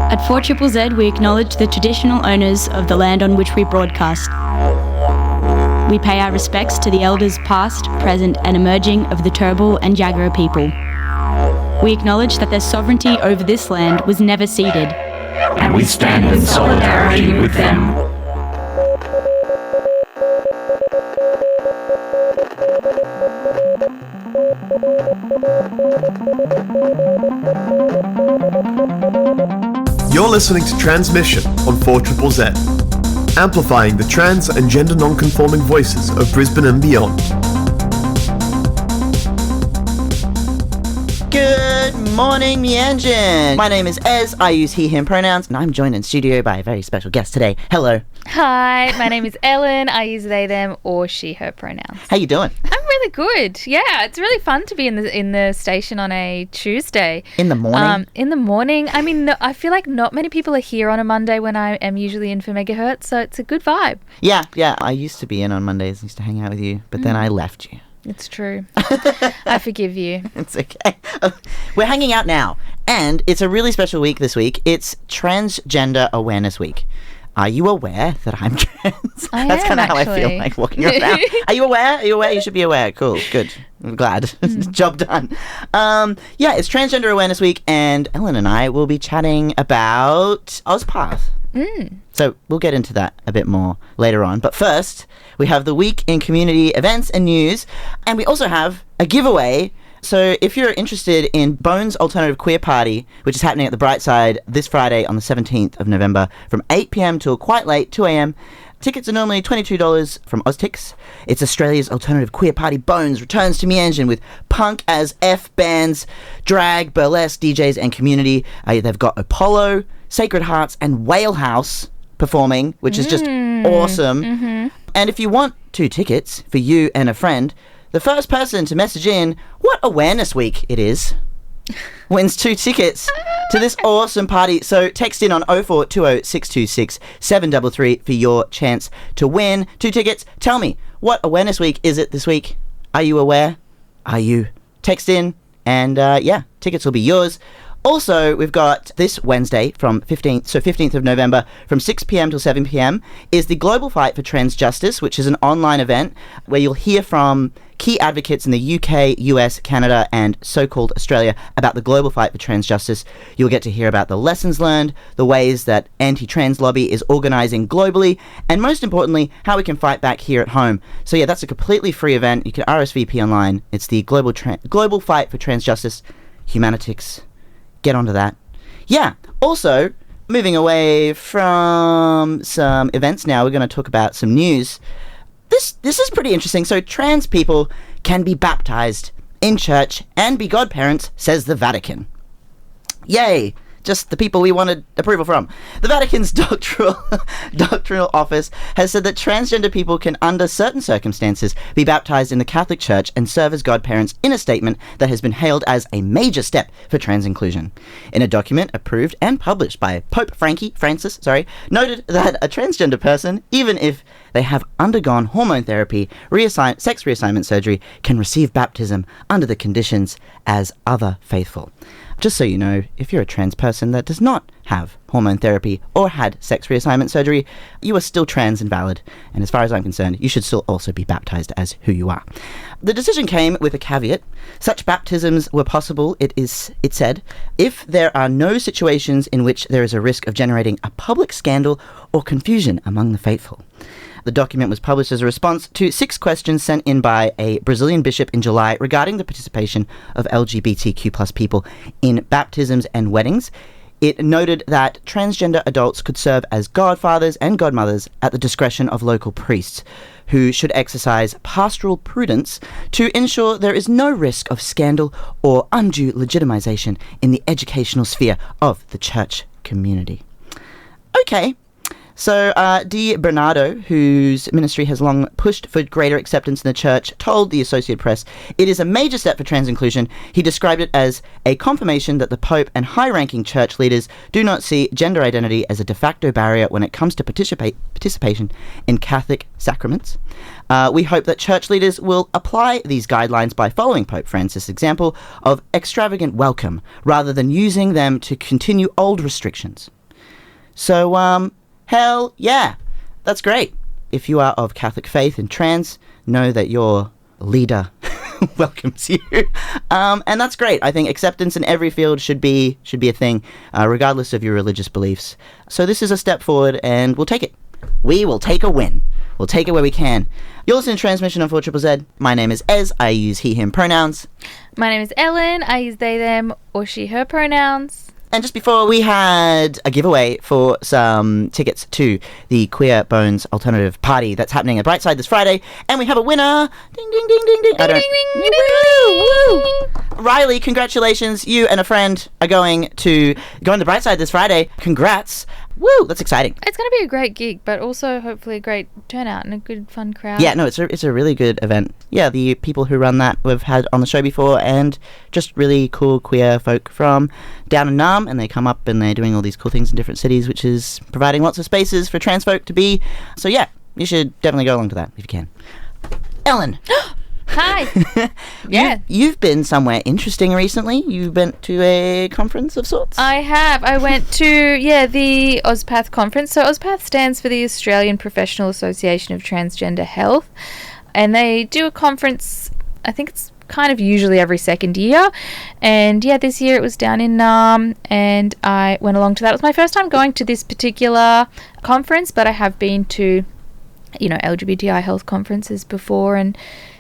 At 4ZZZ, we acknowledge the traditional owners of the land on which we broadcast. We pay our respects to the elders past, present and emerging of the Turrbal and Jagera people. We acknowledge that their sovereignty over this land was never ceded. And we stand in solidarity with them. You're listening to Transmission on 4ZZZ, amplifying the trans and gender non-conforming voices of Brisbane and beyond. Good morning, Meanjin. My name is Ez. I use he, him pronouns, and I'm joined in studio by a very special guest today. Hello. Hi, my name is Ellen. I use they, them, or she, her pronouns. How you doing? I'm really good. Yeah, it's really fun to be in the station on a Tuesday. In the morning? In the morning. I mean, I feel like not many people are here on a Monday when I am usually in for Megaherzzz, so it's a good vibe. Yeah. I used to be in on Mondays. I used to hang out with you, but then I left you. It's true. I forgive you. It's okay. We're hanging out now, and it's a really special week this week. It's Transgender Awareness Week. Are you aware that I'm trans? That's kind of how I feel like walking around. Are you aware? You should be aware. Cool. Good. I'm glad. Job done. Yeah, it's Transgender Awareness Week, and Ellen and I will be chatting about AusPATH. So we'll get into that a bit more later on. But first, we have the week in community events and news, and we also have a giveaway. So if you're interested in Bones Alternative Queer Party, which is happening at the Brightside this Friday on the 17th of November from 8 p.m. till quite late, 2 a.m., tickets are normally $22 from OzTix. It's Australia's alternative queer party. Bones returns to Meanjin with punk as F bands, drag, burlesque, DJs and community. They've got Apollo, Sacred Hearts and Whale House performing, which is just awesome. And if you want 2 tickets for you and a friend, the first person to message in what awareness week it is wins 2 tickets to this awesome party. So text in on 0420 626 733 for your chance to win 2 tickets. Tell me, what awareness week is it this week? Are you aware? Are you? Text in and tickets will be yours. Also, we've got this Wednesday from 15th of November from 6 p.m. till 7 p.m. is the Global Fight for Trans Justice, which is an online event where you'll hear from key advocates in the UK, US, Canada, and so-called Australia about the global fight for trans justice. You'll get to hear about the lessons learned, the ways that anti-trans lobby is organising globally, and most importantly, how we can fight back here at home. So yeah, that's a completely free event. You can RSVP online. It's the Global Fight for Trans Justice, Humanitix. Get onto that. Yeah, also, moving away from some events now, we're going to talk about some news. This is pretty interesting. So trans people can be baptized in church and be godparents, says the Vatican. Yay! Just the people we wanted approval from. The Vatican's doctrinal office has said that transgender people can, under certain circumstances, be baptized in the Catholic Church and serve as godparents in a statement that has been hailed as a major step for trans inclusion. In a document approved and published by Pope Francis, noted that a transgender person, even if they have undergone hormone therapy, sex reassignment surgery, can receive baptism under the conditions as other faithful. Just so you know, if you're a trans person that does not have hormone therapy or had sex reassignment surgery, you are still trans and valid. And as far as I'm concerned, you should still also be baptized as who you are. The decision came with a caveat. Such baptisms were possible, it said, if there are no situations in which there is a risk of generating a public scandal or confusion among the faithful. The document was published as a response to 6 questions sent in by a Brazilian bishop in July regarding the participation of LGBTQ+ people in baptisms and weddings. It noted that transgender adults could serve as godfathers and godmothers at the discretion of local priests, who should exercise pastoral prudence to ensure there is no risk of scandal or undue legitimization in the educational sphere of the church community. Okay. So, D. Bernardo, whose ministry has long pushed for greater acceptance in the church, told the Associated Press, it is a major step for trans inclusion. He described it as a confirmation that the Pope and high-ranking church leaders do not see gender identity as a de facto barrier when it comes to participation in Catholic sacraments. We hope that church leaders will apply these guidelines by following Pope Francis' example of extravagant welcome, rather than using them to continue old restrictions. So, hell yeah, that's great. If you are of Catholic faith and trans, know that your leader welcomes you. And that's great. I think acceptance in every field should be a thing, regardless of your religious beliefs. So this is a step forward, and we'll take it. We will take a win. We'll take it where we can. You're listening to Transmission on 4ZZZ. My name is Ez. I use he, him pronouns. My name is Ellen. I use they, them, or she, her pronouns. And just before, we had a giveaway for some tickets to the Queer Bones Alternative Party that's happening at Brightside this Friday. And we have a winner. Ding, ding, ding, ding, ding. Ding, ding, ding, ding, woo. Riley, congratulations. You and a friend are going to Brightside this Friday. Congrats. Woo, that's exciting. It's going to be a great gig, but also hopefully a great turnout and a good, fun crowd. Yeah, no, it's a really good event. Yeah, the people who run that we've had on the show before, and just really cool queer folk from down in Naarm, and they come up and they're doing all these cool things in different cities, which is providing lots of spaces for trans folk to be. So yeah, you should definitely go along to that if you can. Ellen! Hi. Yeah. You've been somewhere interesting recently. You went to a conference of sorts. I have. I went to, the AusPATH conference. So AusPATH stands for the Australian Professional Association of Transgender Health. And they do a conference, I think it's kind of usually every second year. And this year it was down in Naarm, and I went along to that. It was my first time going to this particular conference, but I have been to, LGBTI health conferences before, and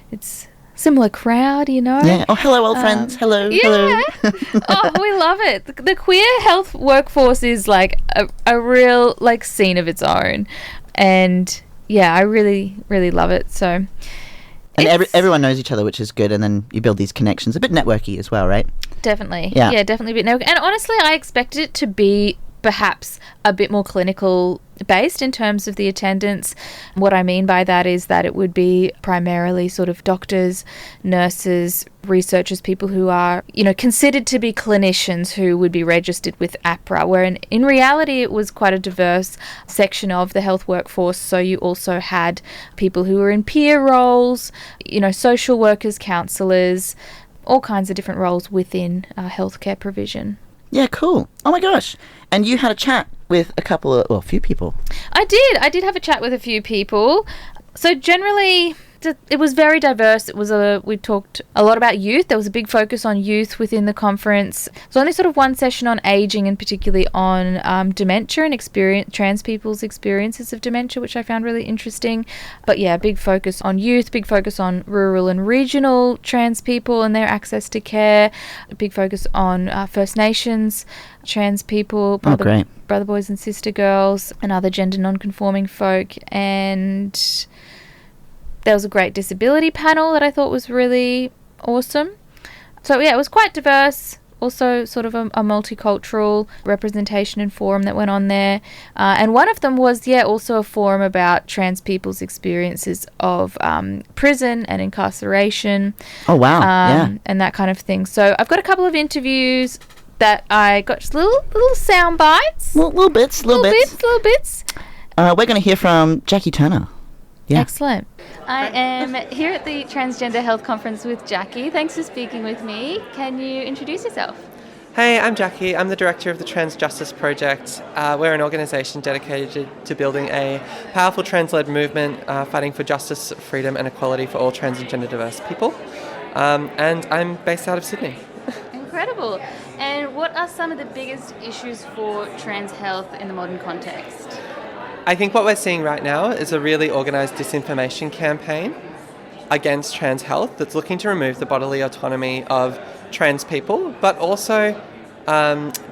it's similar crowd, Yeah. Oh, hello, old friends. Hello. Yeah. Hello. We love it. The queer health workforce is like a real scene of its own, and I really, really love it. So, and everyone knows each other, which is good, and then you build these connections. A bit networky as well, right? Definitely. Yeah, definitely a bit networky. And honestly, I expected it to be perhaps a bit more clinical based in terms of the attendance. What I mean by that is that it would be primarily sort of doctors, nurses, researchers, people who are, considered to be clinicians who would be registered with APRA, where in reality it was quite a diverse section of the health workforce. So you also had people who were in peer roles, social workers, counsellors, all kinds of different roles within healthcare provision. Yeah, cool. Oh my gosh. And you had a chat with a few people. I did have a chat with a few people. So generally, it was very diverse. We talked a lot about youth. There was a big focus on youth within the conference. So only sort of one session on aging, and particularly on dementia and trans people's experiences of dementia, which I found really interesting. But big focus on youth, big focus on rural and regional trans people and their access to care, a big focus on First Nations trans people, brother boys and sister girls, and other gender non-conforming folk. And there was a great disability panel that I thought was really awesome. So it was quite diverse. Also sort of a multicultural representation and forum that went on there. And one of them was, also a forum about trans people's experiences of prison and incarceration. Oh, wow. And that kind of thing. So I've got a couple of interviews that I got, just little sound bites. Little bits. Little bits. We're going to hear from Jackie Turner. Yeah. Excellent. I am here at the Transgender Health Conference with Jackie. Thanks for speaking with me. Can you introduce yourself? Hey, I'm Jackie. I'm the director of the Trans Justice Project. We're an organisation dedicated to building a powerful trans-led movement fighting for justice, freedom and equality for all trans and gender diverse people. And I'm based out of Sydney. Incredible. And what are some of the biggest issues for trans health in the modern context? I think what we're seeing right now is a really organised disinformation campaign against trans health that's looking to remove the bodily autonomy of trans people, but also,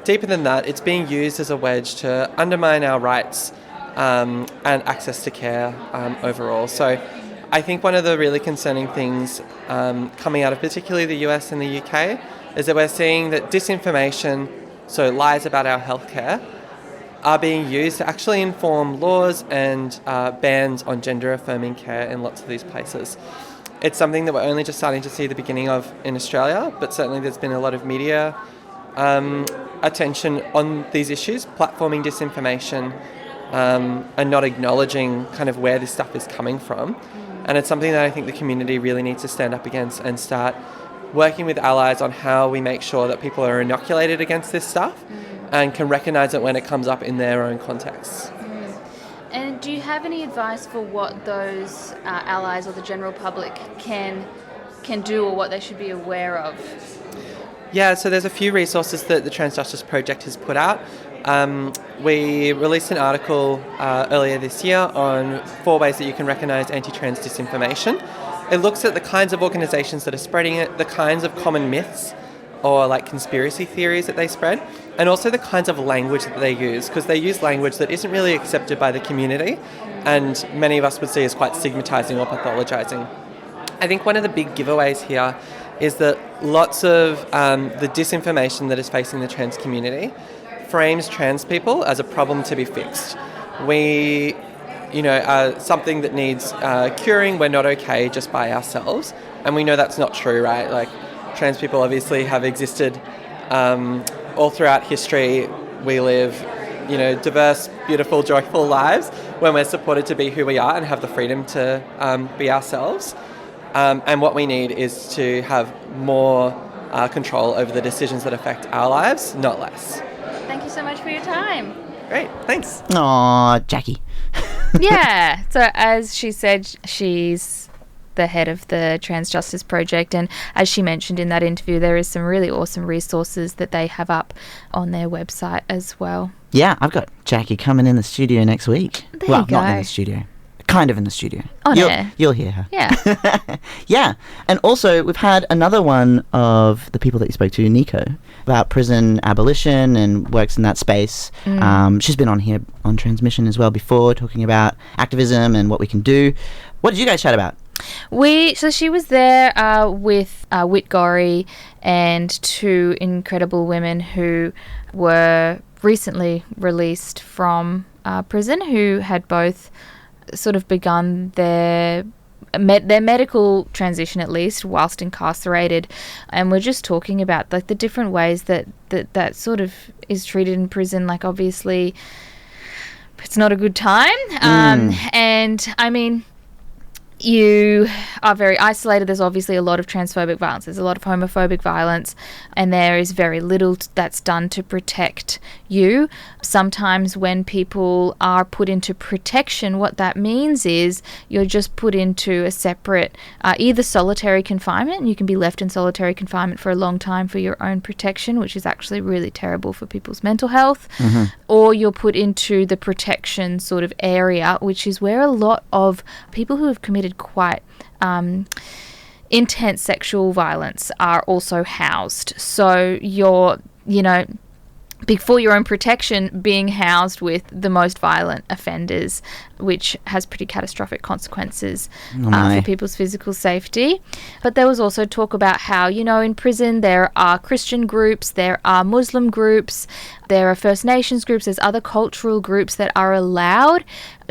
deeper than that, it's being used as a wedge to undermine our rights and access to care overall. So I think one of the really concerning things coming out of particularly the US and the UK is that we're seeing that disinformation, so lies about our healthcare, are being used to actually inform laws and bans on gender-affirming care in lots of these places. It's something that we're only just starting to see the beginning of in Australia, but certainly there's been a lot of media attention on these issues, platforming disinformation and not acknowledging kind of where this stuff is coming from. And it's something that I think the community really needs to stand up against and start working with allies on how we make sure that people are inoculated against this stuff and can recognise it when it comes up in their own contexts. And do you have any advice for what those allies or the general public can do, or what they should be aware of? Yeah, so there's a few resources that the Trans Justice Project has put out. We released an article earlier this year on 4 ways that you can recognise anti-trans disinformation. It looks at the kinds of organisations that are spreading it, the kinds of common myths or like conspiracy theories that they spread, and also the kinds of language that they use, because they use language that isn't really accepted by the community and many of us would see as quite stigmatising or pathologising. I think one of the big giveaways here is that lots of the disinformation that is facing the trans community frames trans people as a problem to be fixed. We, are something that needs curing. We're not okay just by ourselves. And we know that's not true, right? Like, trans people obviously have existed all throughout history. We live, diverse, beautiful, joyful lives when we're supported to be who we are and have the freedom to be ourselves. And what we need is to have more control over the decisions that affect our lives, not less. Thank you so much for your time. Great, thanks. Aw, Jackie. Yeah, so as she said, she's the head of the Trans Justice Project, and as she mentioned in that interview, there is some really awesome resources that they have up on their website as well. Yeah, I've got Jackie coming in the studio next week. There you go. Not in the studio. Kind of in the studio. On air. You'll hear her. Yeah. Yeah. And also, we've had another one of the people that you spoke to, Necho, about prison abolition and works in that space. She's been on here on Transmission as well before, talking about activism and what we can do. What did you guys chat about? So she was there with Whit Gorry and 2 incredible women who were recently released from prison, who had both sort of begun their medical transition, at least, whilst incarcerated. And we're just talking about like the different ways that sort of is treated in prison. Like, obviously it's not a good time. And I mean, you are very isolated. There's obviously a lot of transphobic violence. There's a lot of homophobic violence, and there is very little that's done to protect you. Sometimes when people are put into protection, what that means is you're just put into a separate, either solitary confinement. You can be left in solitary confinement for a long time for your own protection, which is actually really terrible for people's mental health. Or you're put into the protection sort of area, which is where a lot of people who have committed quite intense sexual violence are also housed. So you're, before your own protection, being housed with the most violent offenders, which has pretty catastrophic consequences for people's physical safety. But there was also talk about how, in prison there are Christian groups, there are Muslim groups, there are First Nations groups, there's other cultural groups that are allowed,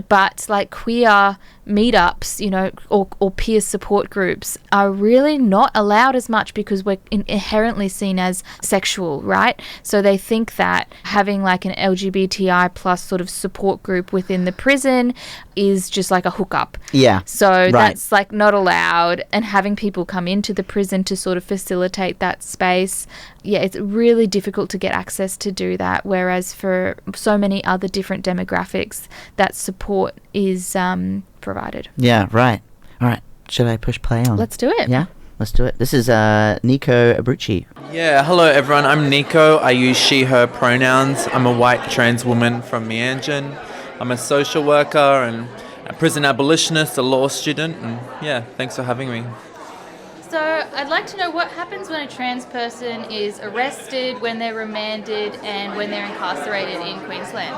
but like queer meetups, or peer support groups are really not allowed as much because we're inherently seen as sexual, right? So they think that having like an LGBTI plus sort of support group within the prison is just like a hookup. Yeah. So that's like not allowed, and having people come into the prison to sort of facilitate that space, it's really difficult to get access to do that, whereas for so many other different demographics, that support is provided. Yeah, right. All right. Should I push play on? Let's do it. Yeah, let's do it. This is Necho Brocchi. Yeah, hello everyone. I'm Necho. I use she, her pronouns. I'm a white trans woman from Meanjin. I'm a social worker and a prison abolitionist, a law student, and thanks for having me. So I'd like to know what happens when a trans person is arrested, when they're remanded, and when they're incarcerated in Queensland.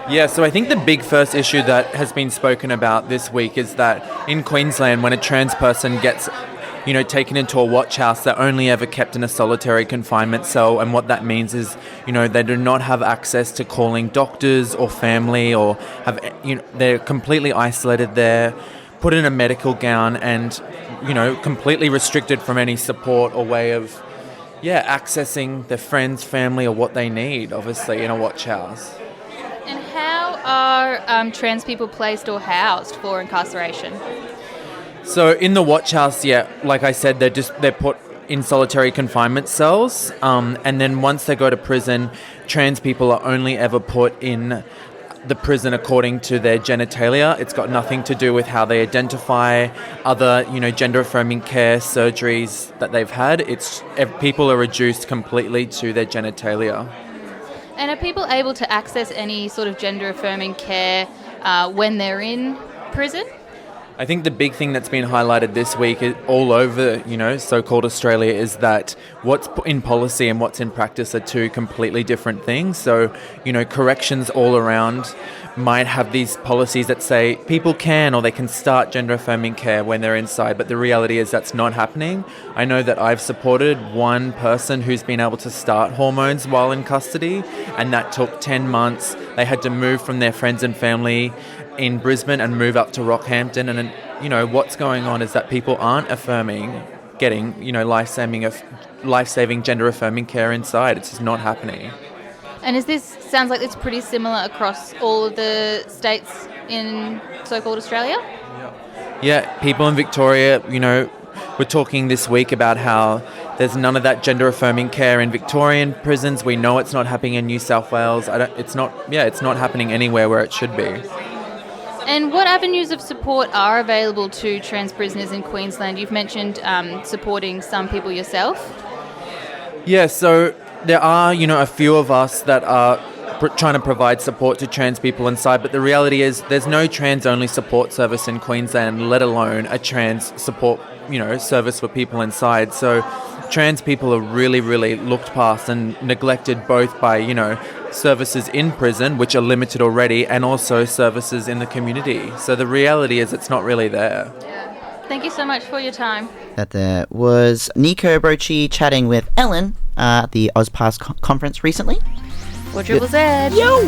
Yeah, so I think the big first issue that has been spoken about this week is that in Queensland, when a trans person gets taken into a watch house, they're only ever kept in a solitary confinement cell, and what that means is, they do not have access to calling doctors or family, or they're completely isolated there, put in a medical gown, and completely restricted from any support or way of accessing their friends, family, or what they need, obviously, in a watch house. And how are trans people placed or housed for incarceration? So in the watch house, like I said, they're put in solitary confinement cells, and then once they go to prison, trans people are only ever put in the prison according to their genitalia. It's got nothing to do with how they identify, other, gender-affirming care surgeries that they've had. People are reduced completely to their genitalia. And are people able to access any sort of gender-affirming care when they're in prison? I think the big thing that's been highlighted this week all over, so-called Australia, is that what's in policy and what's in practice are two completely different things. So, corrections all around might have these policies that say people can or they can start gender-affirming care when they're inside, but the reality is that's not happening. I know that I've supported one person who's been able to start hormones while in custody, and that took 10 months. They had to move from their friends and family in Brisbane and move up to Rockhampton, and what's going on is that people aren't getting life-saving gender-affirming care inside. It's just not happening. And sounds like it's pretty similar across all of the states in so-called Australia? Yeah, people in Victoria, we're talking this week about how there's none of that gender-affirming care in Victorian prisons. We know it's not happening in New South Wales. It's not happening anywhere where it should be. And what avenues of support are available to trans prisoners in Queensland? You've mentioned supporting some people yourself. Yeah, so there are, a few of us that are trying to provide support to trans people inside, but the reality is there's no trans-only support service in Queensland, let alone a trans support, service for people inside. So trans people are really, really looked past and neglected both by, services in prison, which are limited already, and also services in the community. So the reality is it's not really there. Yeah. Thank you so much for your time. That there was Necho Brocchi chatting with Ellen at the AusPATH conference recently. For Triple Z. Yo!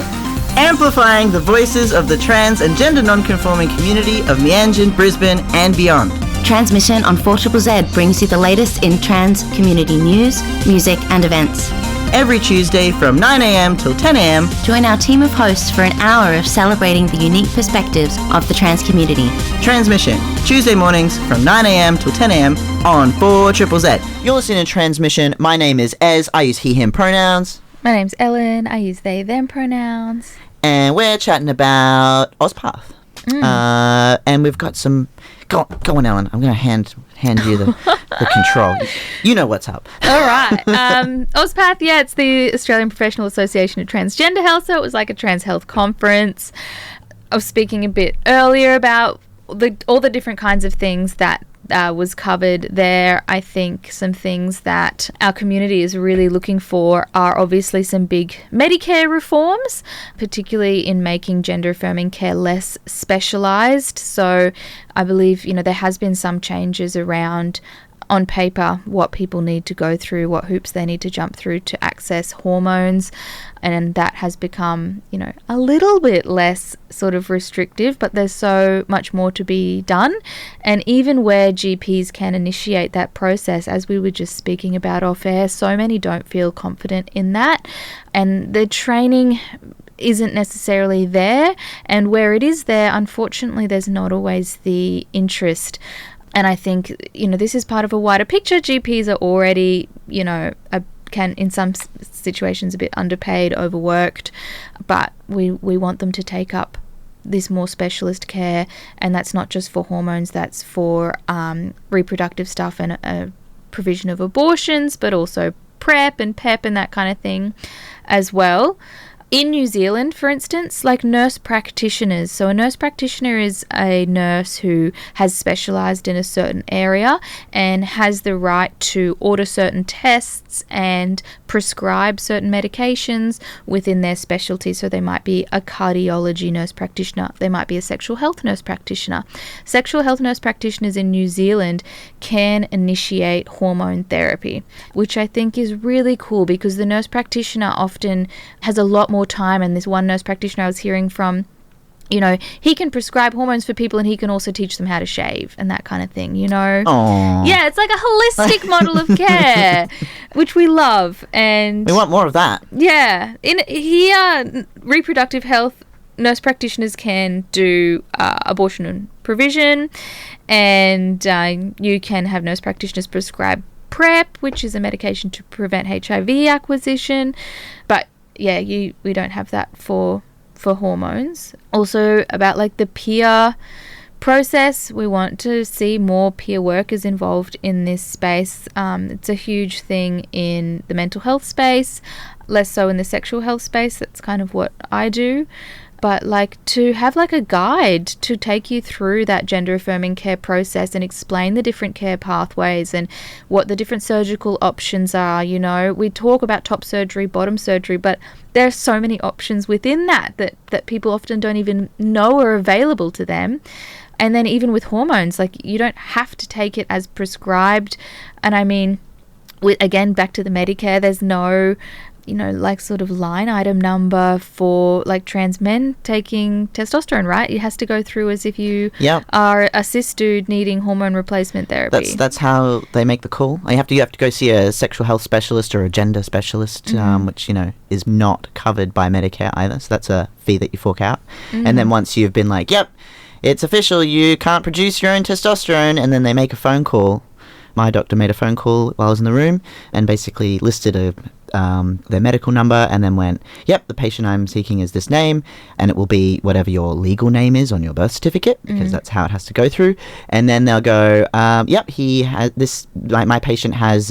Amplifying the voices of the trans and gender non-conforming community of Meanjin, Brisbane and beyond. Transmission on 4ZZZ brings you the latest in trans community news, music and events. Every Tuesday from 9am till 10am. Join our team of hosts for an hour of celebrating the unique perspectives of the trans community. Transmission, Tuesday mornings from 9am till 10am on 4ZZZ. You're listening to Transmission. My name is Ez. I use he, him pronouns. My name's Ellen. I use they, them pronouns. And we're chatting about AusPATH. And we've got some... Go on, Ellen. I'm going to hand you the control. You know what's up. All right. AusPATH, it's the Australian Professional Association of Transgender Health, so it was like a trans health conference. I was speaking a bit earlier about all the different kinds of things that was covered there. I think some things that our community is really looking for are obviously some big Medicare reforms, particularly in making gender-affirming care less specialised. So I believe, there has been some changes around, on paper, what people need to go through, what hoops they need to jump through to access hormones, and that has become, a little bit less sort of restrictive, but there's so much more to be done. And even where GPs can initiate that process, as we were just speaking about off air, so many don't feel confident in that, and the training isn't necessarily there, and where it is there, unfortunately, there's not always the interest. And I think, this is part of a wider picture. GPs are already, can in some situations a bit underpaid, overworked, but we want them to take up this more specialist care, and that's not just for hormones, that's for reproductive stuff and provision of abortions, but also PrEP and PEP and that kind of thing as well. In New Zealand, for instance, like nurse practitioners. So a nurse practitioner is a nurse who has specialised in a certain area and has the right to order certain tests and prescribe certain medications within their specialty. So they might be a cardiology nurse practitioner. They might be a sexual health nurse practitioner. Sexual health nurse practitioners in New Zealand can initiate hormone therapy, which I think is really cool because the nurse practitioner often has a lot more time. And this one nurse practitioner I was hearing from, he can prescribe hormones for people and he can also teach them how to shave and that kind of thing, Aww. Yeah, it's like a holistic model of care, which we love. And we want more of that. Yeah. In here, reproductive health nurse practitioners can do abortion and provision, and you can have nurse practitioners prescribe PrEP, which is a medication to prevent HIV acquisition. But yeah, we don't have that for hormones. Also about like the peer process, we want to see more peer workers involved in this space. It's a huge thing in the mental health space, less so in the sexual health space. That's kind of what I do. But like to have like a guide to take you through that gender affirming care process and explain the different care pathways and what the different surgical options are. You know, we talk about top surgery, bottom surgery, but there are so many options within that people often don't even know are available to them. And then even with hormones, like you don't have to take it as prescribed. And I mean, again, back to the Medicare, there's no, you know, like sort of line item number for like trans men taking testosterone, right? It has to go through as if you are a cis dude needing hormone replacement therapy. That's how they make the call. You have to go see a sexual health specialist or a gender specialist, which, you know, is not covered by Medicare either. So that's a fee that you fork out. And then once you've been like, yep, it's official, you can't produce your own testosterone, and then they make a phone call. My doctor made a phone call while I was in the room and basically listed their medical number and then went, yep, the patient I'm seeking is this name, and it will be whatever your legal name is on your birth certificate, because that's how it has to go through. And then they'll go, yep, he has this, like my patient has,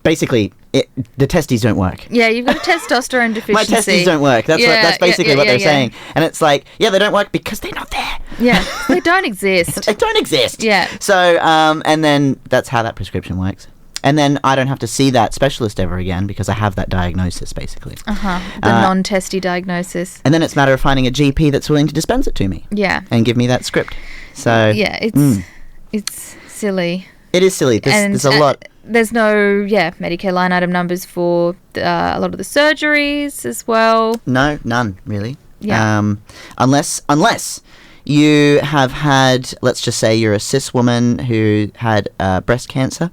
basically, the testes don't work. Yeah, you've got a testosterone deficiency. My testes don't work. That's basically what they're saying. And it's like, yeah, they don't work because they're not there. Yeah, they don't exist. They don't exist. Yeah. So, and then that's how that prescription works. And then I don't have to see that specialist ever again because I have that diagnosis, basically. The non-testy diagnosis. And then it's a matter of finding a GP that's willing to dispense it to me. Yeah. And give me that script. So yeah, it's silly. It is silly. There's a lot. There's no, Medicare line item numbers for a lot of the surgeries as well. No, none, really. Yeah. Unless you have had, let's just say you're a cis woman who had breast cancer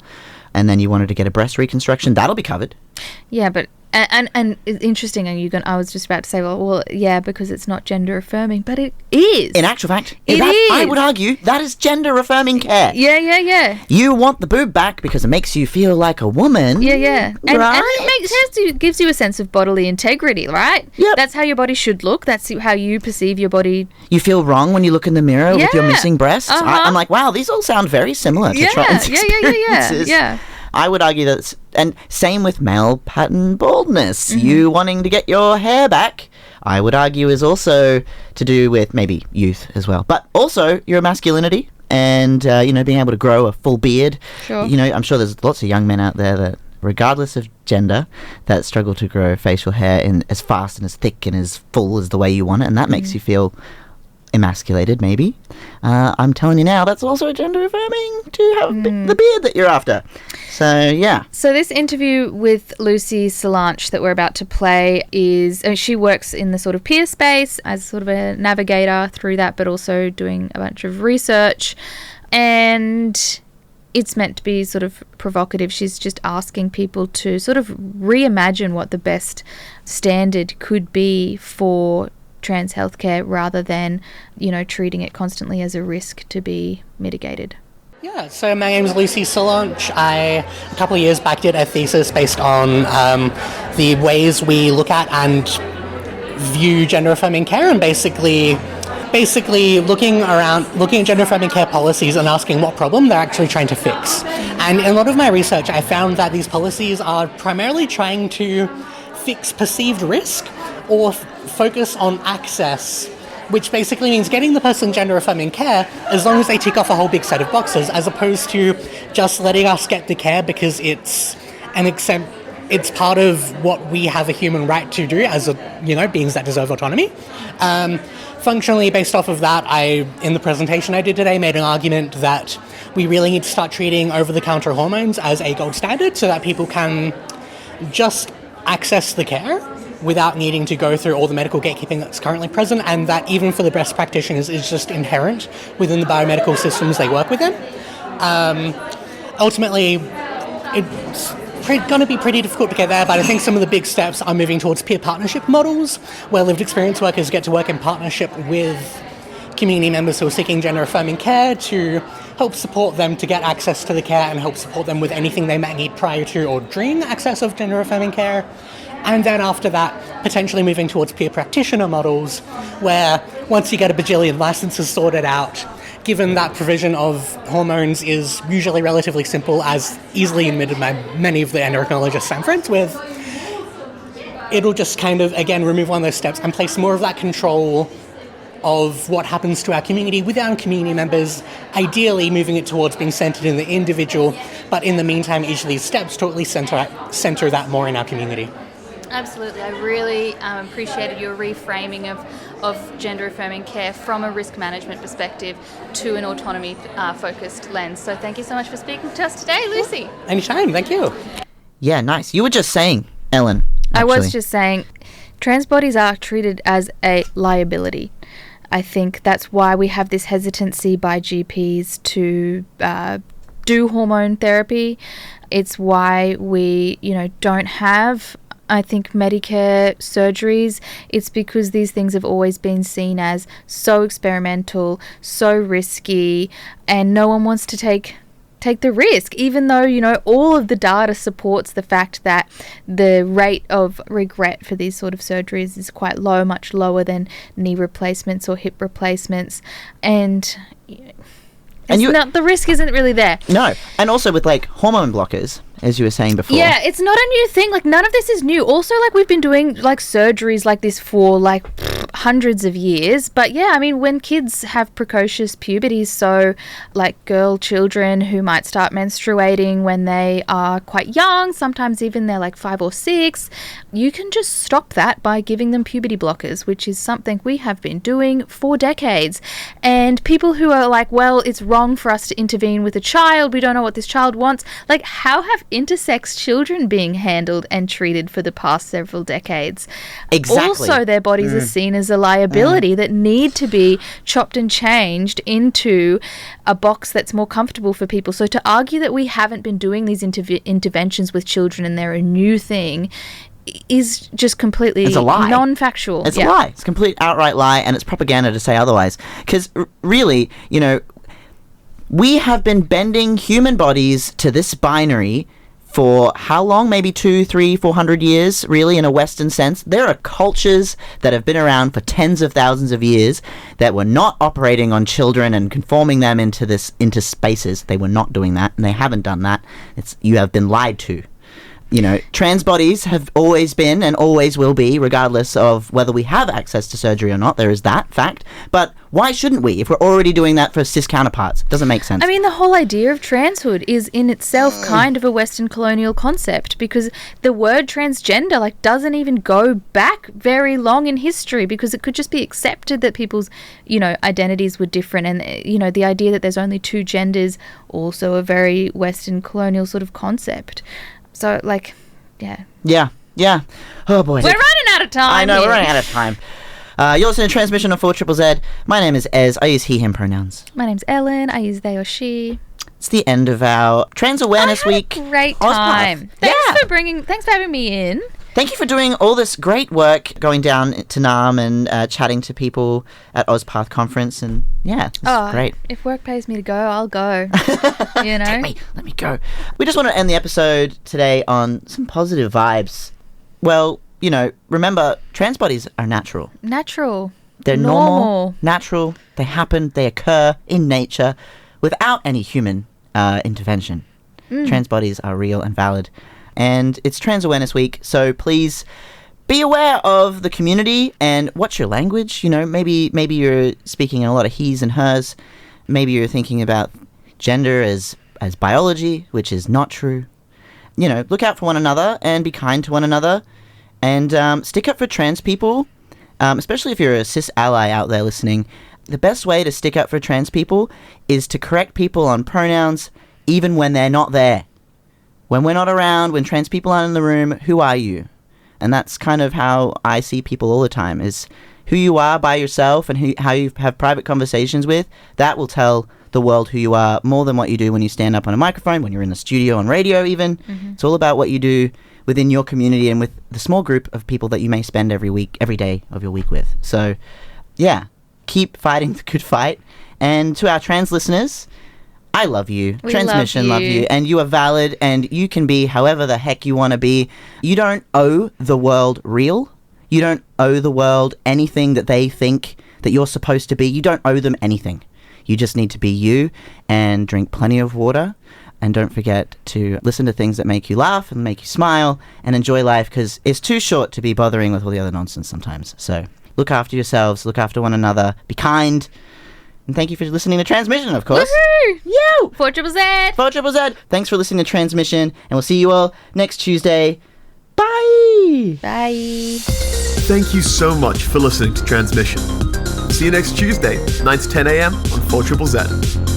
and then you wanted to get a breast reconstruction, that'll be covered. Yeah, but and it's interesting, and I was just about to say, well, yeah, because it's not gender affirming, but it is. In actual fact, it is. I would argue that is gender affirming care. Yeah. You want the boob back because it makes you feel like a woman. Yeah. And it gives you a sense of bodily integrity, right? Yeah. That's how your body should look. That's how you perceive your body. You feel wrong when you look in the mirror with your missing breasts. I'm like, wow, these all sound very similar to trans experiences. Yeah. I would argue that, and same with male pattern baldness. You wanting to get your hair back, I would argue, is also to do with maybe youth as well, but also your masculinity and being able to grow a full beard. Sure. I'm sure there's lots of young men out there that, regardless of gender, that struggle to grow facial hair in as fast and as thick and as full as the way you want it, and that makes you feel emasculated, maybe. I'm telling you now, that's also gender affirming to have the beard that you're after. So, yeah. So this interview with Lucy Solonsch that we're about to play she works in the sort of peer space as sort of a navigator through that, but also doing a bunch of research. And it's meant to be sort of provocative. She's just asking people to sort of reimagine what the best standard could be for trans healthcare rather than, treating it constantly as a risk to be mitigated. Yeah, so my name is Lucy Solonsch. I, a couple of years back, did a thesis based on the ways we look at and view gender-affirming care, and basically looking at gender-affirming care policies and asking what problem they're actually trying to fix. And in a lot of my research, I found that these policies are primarily trying to fix perceived risk or focus on access, which basically means getting the person gender-affirming care as long as they tick off a whole big set of boxes, as opposed to just letting us get the care because it's part of what we have a human right to do as beings that deserve autonomy. Functionally, based off of that, in the presentation I did today, made an argument that we really need to start treating over-the-counter hormones as a gold standard so that people can just access the care without needing to go through all the medical gatekeeping that's currently present, and that even for the breast practitioners is just inherent within the biomedical systems they work within. Ultimately, it's going to be pretty difficult to get there, but I think some of the big steps are moving towards peer partnership models, where lived experience workers get to work in partnership with community members who are seeking gender-affirming care to help support them to get access to the care and help support them with anything they might need prior to or during access of gender-affirming care. And then after that, potentially moving towards peer practitioner models, where once you get a bajillion licenses sorted out, given that provision of hormones is usually relatively simple, as easily admitted by many of the endocrinologists I'm friends with, it'll just kind of, again, remove one of those steps and place more of that control of what happens to our community with our community members, ideally moving it towards being centered in the individual, but in the meantime, each of these steps totally center that more in our community. Absolutely. I really appreciated your reframing of gender-affirming care from a risk management perspective to an autonomy-focused lens. So thank you so much for speaking to us today, Lucy. Anytime. Thank you. Yeah, nice. You were just saying, Ellen. Actually. I was just saying, trans bodies are treated as a liability. I think that's why we have this hesitancy by GPs to do hormone therapy. It's why we, don't have, I think, Medicare surgeries. It's because these things have always been seen as so experimental, so risky, and no one wants to take the risk, even though, all of the data supports the fact that the rate of regret for these sort of surgeries is quite low, much lower than knee replacements or hip replacements. And the risk isn't really there. No. And also with hormone blockers, as you were saying before. Yeah, it's not a new thing. None of this is new. Also, we've been doing surgeries like this for hundreds of years. But yeah, I mean, when kids have precocious puberty, so girl children who might start menstruating when they are quite young, sometimes even they're 5 or 6, you can just stop that by giving them puberty blockers, which is something we have been doing for decades. And people who are well, it's wrong for us to intervene with a child, we don't know what this child wants. How have intersex children being handled and treated for the past several decades? Exactly. Also, their bodies are seen as a liability that need to be chopped and changed into a box that's more comfortable for people. So to argue that we haven't been doing these interventions with children and they're a new thing is just completely non-factual. It's a lie. It's a complete outright lie, and it's propaganda to say otherwise. Because really, we have been bending human bodies to this binary for how long? Maybe 200, 300, 400 years, really, in a Western sense. There are cultures that have been around for tens of thousands of years that were not operating on children and conforming them into spaces. They were not doing that, and they haven't done that. You have been lied to. Trans bodies have always been and always will be, regardless of whether we have access to surgery or not. There is that fact. But why shouldn't we if we're already doing that for cis counterparts? It doesn't make sense. I mean, the whole idea of transhood is in itself kind of a Western colonial concept, because the word transgender doesn't even go back very long in history, because it could just be accepted that people's, identities were different. And, the idea that there's only two genders, also a very Western colonial sort of concept. So, yeah. Yeah. Oh, boy. We're running out of time. I know, we're running out of time. You're listening to Transmission on 4ZZZ. My name is Ez. I use he, him pronouns. My name's Ellen. I use they or she. It's the end of our Trans Awareness Week. Great time. Thanks for having me in. Thank you for doing all this great work, going down to Naarm and chatting to people at AusPATH conference. And yeah, it's great. If work pays me to go, I'll go. Take me. Let me go. We just want to end the episode today on some positive vibes. Well, remember, trans bodies are natural. They're normal, natural. They happen, they occur in nature without any human intervention. Trans bodies are real and valid. And it's Trans Awareness Week, so please be aware of the community and watch your language. Maybe you're speaking in a lot of he's and hers. Maybe you're thinking about gender as biology, which is not true. Look out for one another and be kind to one another, and stick up for trans people, especially if you're a cis ally out there listening. The best way to stick up for trans people is to correct people on pronouns even when they're not there. When we're not around, when trans people aren't in the room, who are you? And that's kind of how I see people all the time, is who you are by yourself and how you have private conversations with. That will tell the world who you are more than what you do when you stand up on a microphone, when you're in the studio, on radio even. It's all about what you do within your community and with the small group of people that you may spend every day of your week with. So, yeah, keep fighting the good fight. And to our trans listeners, I love you. We Transmission love you. And you are valid, and you can be however the heck you want to be. You don't owe the world real. You don't owe the world anything that they think that you're supposed to be. You don't owe them anything. You just need to be you and drink plenty of water. And don't forget to listen to things that make you laugh and make you smile and enjoy life, because it's too short to be bothering with all the other nonsense sometimes. So look after yourselves, look after one another, be kind. And thank you for listening to Transmission, of course. Woohoo! Yo! 4ZZZ! 4ZZZ! Thanks for listening to Transmission, and we'll see you all next Tuesday. Bye! Bye. Thank you so much for listening to Transmission. See you next Tuesday, 9 to 10 a.m. on 4ZZZ.